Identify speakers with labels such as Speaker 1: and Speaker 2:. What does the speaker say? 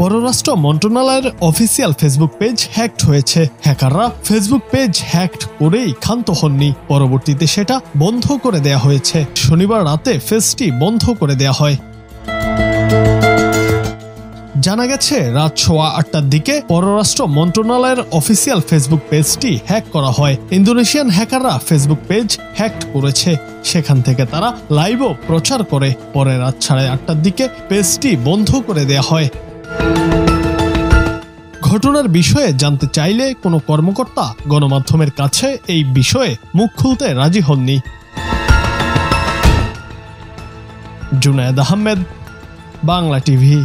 Speaker 1: পররাষ্ট্র মন্ত্রণালয়ের official Facebook page hacked হয়েছে। হ্যাকাররা ফেসবুক পেজ হ্যাকড করেই ক্ষান্ত হননি, পরবর্তীতে সেটা বন্ধ করে দেয়া হয়েছে। শনিবার রাতে পেজটি বন্ধ করে দেয়া হয়। জানা গেছে, রাত 8:15টার দিকে পররাষ্ট্র মন্ত্রণালয়ের অফিসিয়াল ফেসবুক পেজটি হ্যাক করা হয়। ইন্দোনেশিয়ান হ্যাকাররা ফেসবুক পেজ হ্যাকড করেছে, সেখান থেকে তারা লাইভও প্রচার করে। পরে রাত 8:30টার দিকে পেজটি বন্ধ করে দেয়া হয়। ঘটনার বিষয়ে জানতে চাইলে কোনো কর্মকর্তা গণমাধ্যমের কাছে এই বিষয়ে মুখ খুলতে রাজি হননি। জুনায়েদ আহমেদ, বাংলা টিভি।